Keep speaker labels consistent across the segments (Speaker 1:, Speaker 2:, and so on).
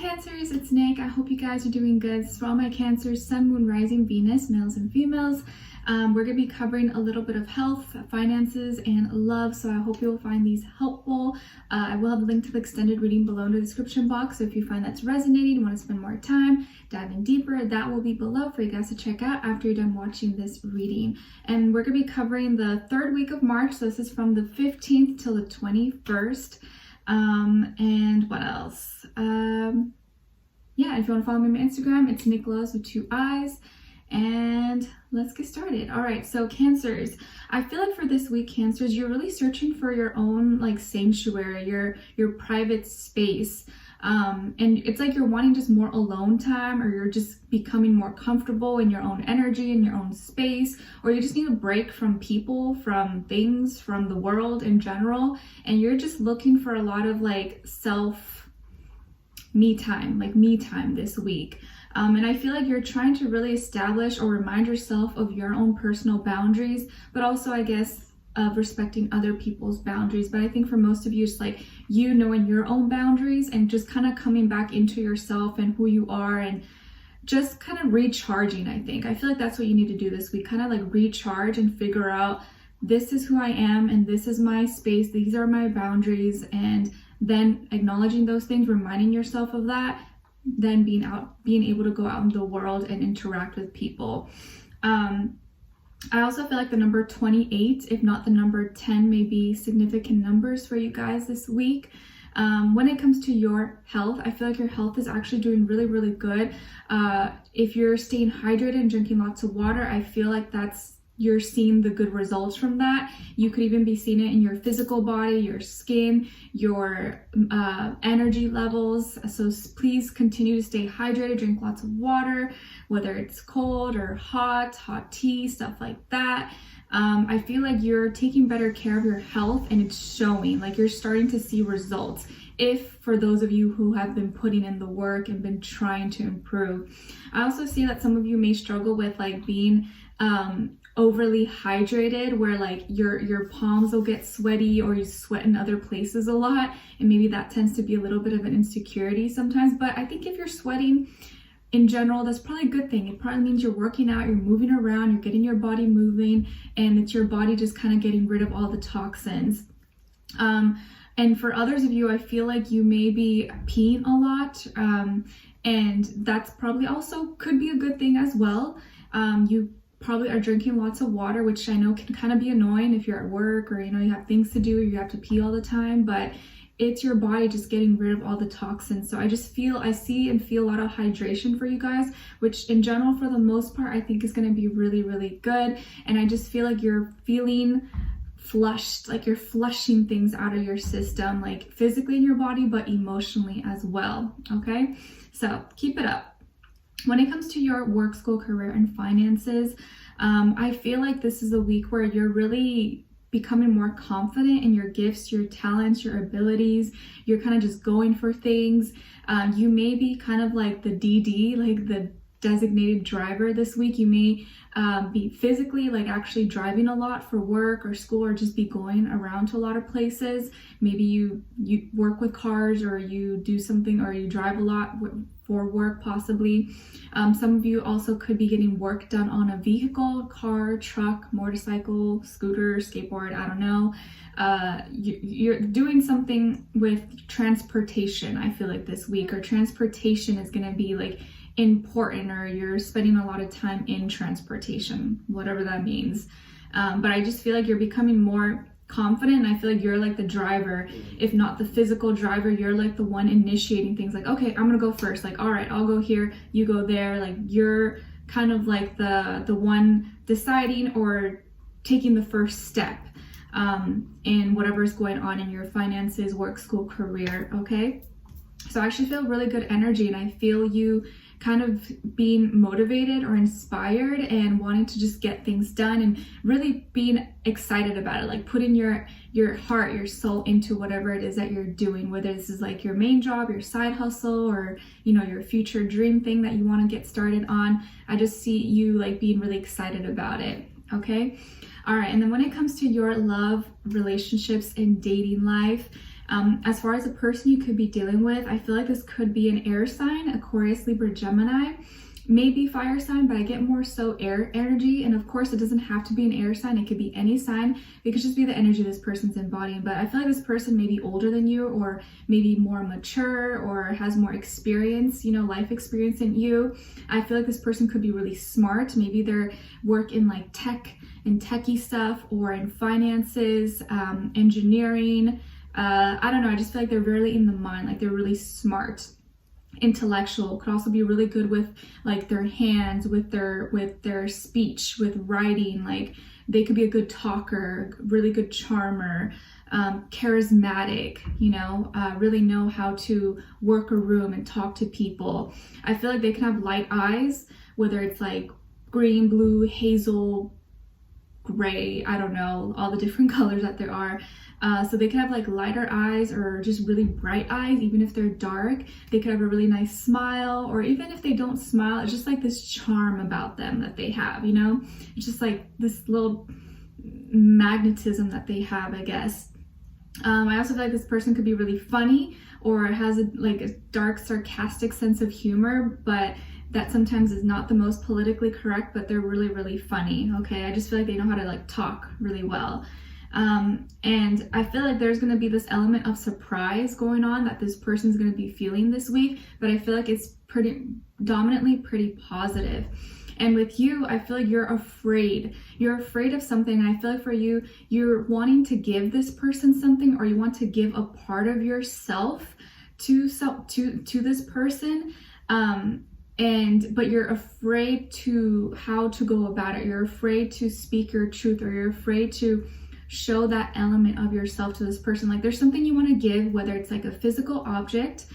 Speaker 1: Cancers, it's Nick. I hope you guys are doing good. This is for all my Cancers, Sun, Moon, Rising, Venus, males and females. We're going to be covering a little bit of health, finances, and love, so I hope you'll find these helpful. I will have a link to the extended reading below in the description box, so if you find that's resonating, want to spend more time, diving deeper, that will be below for you guys to check out after you're done watching this reading. And we're going to be covering the third week of March, so this is from the 15th till the 21st. And what else? Yeah, if you want to follow me on my Instagram, it's Nicloves with 2 eyes. And let's get started. All right, so Cancers, I feel like for this week, Cancers, you're really searching for your own like sanctuary, your private space. And it's like you're wanting just more alone time, or you're just becoming more comfortable in your own energy, in your own space, or you just need a break from people, from things, from the world in general. And you're just looking for a lot of like me time this week. And I feel like you're trying to really establish or remind yourself of your own personal boundaries, but also, I guess, of respecting other people's boundaries. But I think for most of you, it's like you knowing your own boundaries and just kind of coming back into yourself and who you are and just kind of recharging, I think. I feel like that's what you need to do this week, kind of like recharge and figure out, this is who I am and this is my space, these are my boundaries, and then acknowledging those things, reminding yourself of that, then being able to go out in the world and interact with people. I also feel like the number 28, if not the number 10, may be significant numbers for you guys this week. When it comes to your health, I feel like your health is actually doing really, really good. If you're staying hydrated and drinking lots of water, I feel like you're seeing the good results from that. You could even be seeing it in your physical body, your skin, your energy levels. So please continue to stay hydrated, drink lots of water, whether it's cold or hot tea, stuff like that. I feel like you're taking better care of your health, and it's showing, like you're starting to see results. If for those of you who have been putting in the work and been trying to improve. I also see that some of you may struggle with like being overly hydrated, where like your palms will get sweaty, or you sweat in other places a lot, and maybe that tends to be a little bit of an insecurity sometimes. But I think if you're sweating in general, that's probably a good thing. It probably means you're working out, you're moving around, you're getting your body moving, and it's your body just kind of getting rid of all the toxins. And for others of you, I feel like you may be peeing a lot, and that's probably also could be a good thing as well. You probably are drinking lots of water, which I know can kind of be annoying if you're at work, or you have things to do, or you have to pee all the time, but it's your body just getting rid of all the toxins. So I see and feel a lot of hydration for you guys, which in general, for the most part, I think is going to be really, really good. And I just feel like you're feeling flushed, like you're flushing things out of your system, like physically in your body, but emotionally as well. Okay, so keep it up. When it comes to your work, school, career, and finances, I feel like this is a week where you're really becoming more confident in your gifts, your talents, your abilities. You're kind of just going for things. You may be kind of like the DD, like the designated driver this week. You may be physically like actually driving a lot for work or school, or just be going around to a lot of places. Maybe you work with cars, or you do something, or you drive a lot for work possibly. Some of you also could be getting work done on a vehicle, car, truck, motorcycle, scooter, skateboard, I don't know. You're doing something with transportation, I feel like this week, or transportation is going to be like important, or you're spending a lot of time in transportation, whatever that means. But I just feel like you're becoming more confident, and I feel like you're like the driver. If not the physical driver, you're like the one initiating things, like, okay, I'm gonna go first, like, all right, I'll go here, you go there. Like you're kind of like the one deciding or taking the first step in whatever's going on in your finances, work, school, career. Okay, so I actually feel really good energy, and I feel you kind of being motivated or inspired and wanting to just get things done, and really being excited about it, like putting your heart, your soul into whatever it is that you're doing, whether this is like your main job, your side hustle, or your future dream thing that you want to get started on. I just see you like being really excited about it. Okay, all right. And then when it comes to your love, relationships, and dating life, As far as the person you could be dealing with, I feel like this could be an air sign, Aquarius, Libra, Gemini, maybe fire sign, but I get more so air energy. And of course, it doesn't have to be an air sign. It could be any sign. It could just be the energy this person's embodying. But I feel like this person may be older than you, or maybe more mature, or has more experience, life experience than you. I feel like this person could be really smart. Maybe they're work in like tech and techie stuff, or in finances, engineering. I don't know. I just feel like they're really in the mind, like they're really smart. Intellectual, could also be really good with like their hands, with their speech, with writing. Like they could be a good talker, really good charmer, charismatic, really know how to work a room and talk to people. I feel like they can have light eyes, whether it's like green, blue, hazel, gray, I don't know, all the different colors that there are. So they could have like lighter eyes, or just really bright eyes. Even if they're dark, they could have a really nice smile, or even if they don't smile, it's just like this charm about them that they have, it's just like this little magnetism that they have, I guess. I also feel like this person could be really funny, or has a dark, sarcastic sense of humor, but that sometimes is not the most politically correct, but they're really, really funny. Okay, I just feel like they know how to like talk really well. And I feel like there's going to be this element of surprise going on that this person's going to be feeling this week, but I feel like it's dominantly pretty positive. And with you, I feel like you're afraid of something. And I feel like for you, you're wanting to give this person something, or you want to give a part of yourself to this person. But you're afraid to how to go about it. You're afraid to speak your truth, or you're afraid to show that element of yourself to this person. Like there's something you want to give, whether it's like a physical object,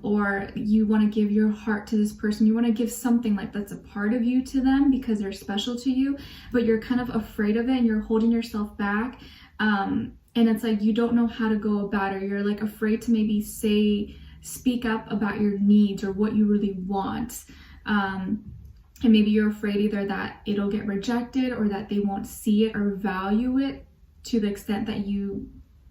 Speaker 1: or you want to give your heart to this person. You want to give something like that's a part of you to them because they're special to you, but you're kind of afraid of it and you're holding yourself back. And it's like you don't know how to go about it. You're like afraid to maybe speak up about your needs or what you really want. And maybe you're afraid either that it'll get rejected, or that they won't see it or value it to the extent that you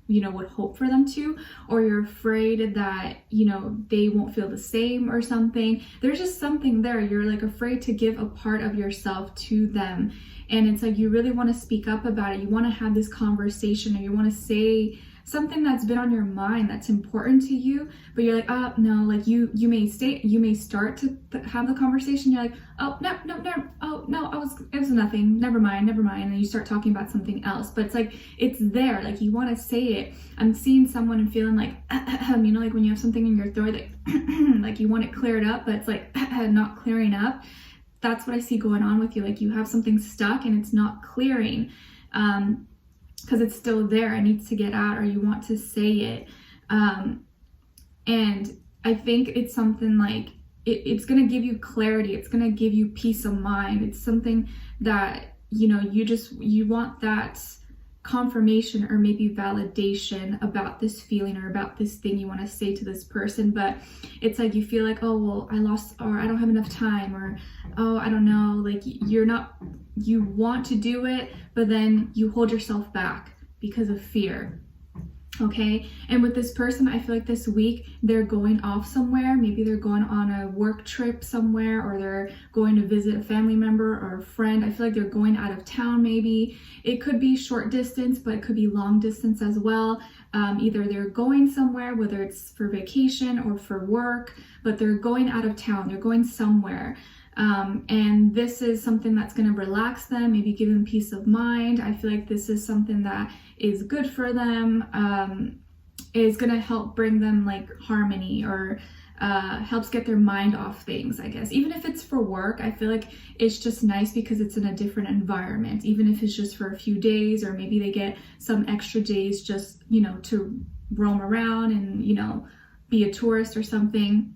Speaker 1: would hope for them to, or you're afraid that, they won't feel the same or something. There's just something there. You're like afraid to give a part of yourself to them. And it's like you really want to speak up about it. You want to have this conversation, or you want to say something that's been on your mind that's important to you, but you're like, oh no, like you may start to have the conversation. You're like, oh no, oh no, it was nothing, never mind, and you start talking about something else. But it's like it's there, like you want to say it. I'm seeing someone and feeling like like when you have something in your throat, like you want it cleared up, but it's like not clearing up. That's what I see going on with you. Like you have something stuck and it's not clearing. Because it's still there, it needs to get out, or you want to say it. And I think it's something like, it's going to give you clarity. It's going to give you peace of mind. It's something that, you want that confirmation or maybe validation about this feeling or about this thing you want to say to this person. But it's like you feel like, oh, well, I lost, or I don't have enough time, or, oh, I don't know, like you want to do it, but then you hold yourself back because of fear. Okay, and with this person, I feel like this week they're going off somewhere. Maybe they're going on a work trip somewhere, or they're going to visit a family member or a friend. I feel like they're going out of town. Maybe it could be short distance, but it could be long distance as well. Either they're going somewhere, whether it's for vacation or for work, but they're going out of town. They're going somewhere. And this is something that's going to relax them, maybe give them peace of mind. I feel like this is something that is good for them, is going to help bring them like harmony, or helps get their mind off things, I guess. Even if it's for work, I feel like it's just nice because it's in a different environment, even if it's just for a few days, or maybe they get some extra days just, to roam around and, be a tourist or something.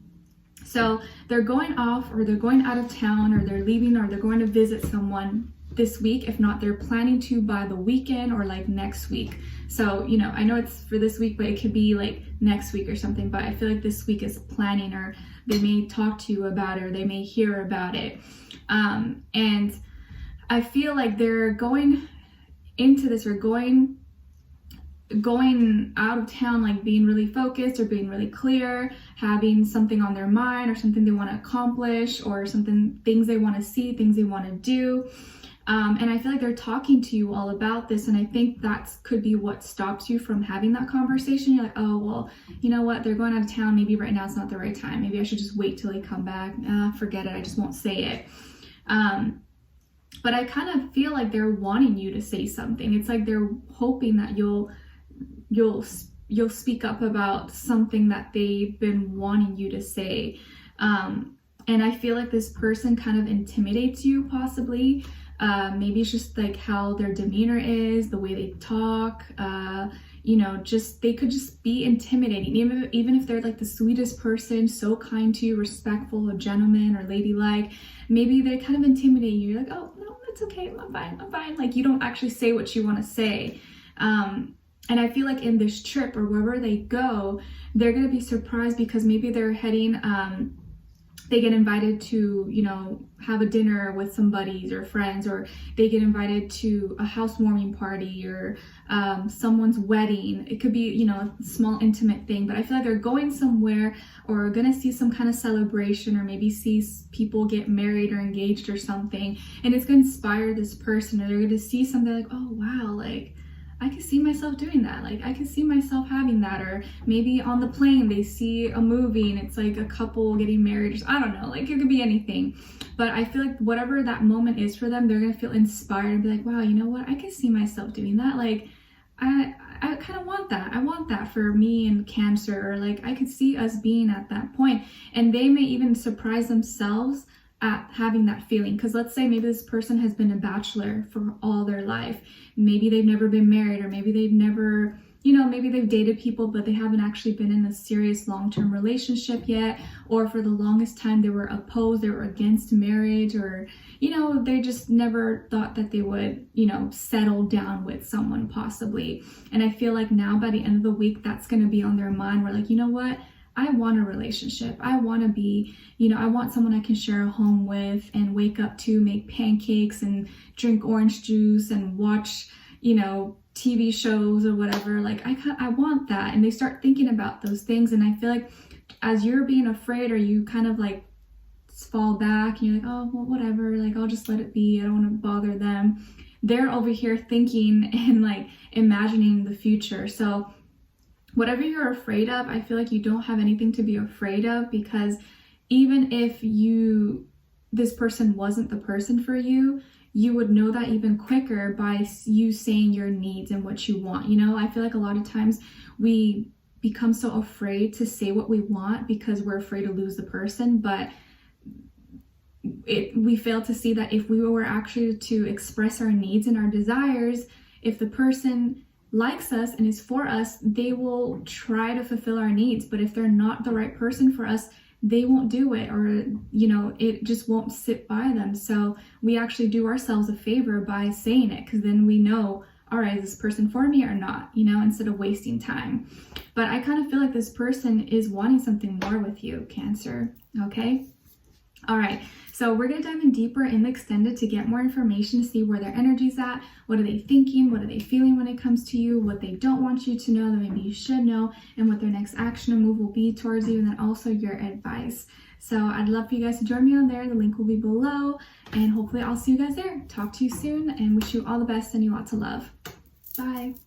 Speaker 1: So they're going off, or they're going out of town, or they're leaving, or they're going to visit someone this week. If not, they're planning to by the weekend or like next week. So, I know it's for this week, but it could be like next week or something. But I feel like this week is planning, or they may talk to you about it, or they may hear about it. And I feel like they're going into this, or going going out of town, like being really focused or being really clear, having something on their mind or something they want to accomplish or things they want to see, things they want to do. And I feel like they're talking to you all about this. And I think that could be what stops you from having that conversation. You're like, oh, well, you know what? They're going out of town. Maybe right now it's not the right time. Maybe I should just wait till they come back. Forget it. I just won't say it. But I kind of feel like they're wanting you to say something. It's like they're hoping that you'll speak up about something that they've been wanting you to say. And I feel like this person kind of intimidates you, possibly. Maybe it's just like how their demeanor is, the way they talk, they could just be intimidating. Even if they're like the sweetest person, so kind to you, respectful, a gentleman or ladylike, maybe they kind of intimidate you. You're like, oh, no, it's okay, I'm fine. Like, you don't actually say what you want to say. And I feel like in this trip or wherever they go, they're going to be surprised because maybe they're heading, they get invited to, have a dinner with some buddies or friends, or they get invited to a housewarming party or someone's wedding. It could be, a small intimate thing, but I feel like they're going somewhere or gonna see some kind of celebration or maybe see people get married or engaged or something. And it's gonna inspire this person, or they're gonna see something like, oh, wow, like, I can see myself doing that. Like, I can see myself having that. Or maybe on the plane, they see a movie and it's like a couple getting married. I don't know, like it could be anything. But I feel like whatever that moment is for them, they're going to feel inspired and be like, wow, you know what? I can see myself doing that. Like, I kind of want that. I want that for me and Cancer. Or like, I could see us being at that point. And they may even surprise themselves at having that feeling. Because let's say maybe this person has been a bachelor for all their life. Maybe they've never been married, or maybe they've never, maybe they've dated people, but they haven't actually been in a serious long-term relationship yet. Or for the longest time, they were opposed, they were against marriage, or, they just never thought that they would, settle down with someone possibly. And I feel like now by the end of the week, that's going to be on their mind. We're like, you know what? I want a relationship. I want to be, I want someone I can share a home with and wake up to, make pancakes and drink orange juice and watch, TV shows or whatever. Like, I want that. And they start thinking about those things. And I feel like as you're being afraid, or you kind of like fall back and you're like, oh, well, whatever. Like, I'll just let it be. I don't want to bother them. They're over here thinking and like imagining the future. So whatever you're afraid of, I feel like you don't have anything to be afraid of, because even if this person wasn't the person for you, you would know that even quicker by you saying your needs and what you want. I feel like a lot of times we become so afraid to say what we want because we're afraid to lose the person, but we fail to see that if we were actually to express our needs and our desires, if the person likes us and is for us, they will try to fulfill our needs. But if they're not the right person for us, they won't do it, or it just won't sit by them. So we actually do ourselves a favor by saying it, because then we know, all right, is this person for me or not, instead of wasting time. But I kind of feel like this person is wanting something more with you, Cancer. Okay. All right, so we're going to dive in deeper in the extended to get more information, to see where their energy's at, what are they thinking, what are they feeling when it comes to you, what they don't want you to know that maybe you should know, and what their next action and move will be towards you, and then also your advice. So I'd love for you guys to join me on there. The link will be below, and hopefully I'll see you guys there. Talk to you soon, and wish you all the best, and you lots of love. Bye.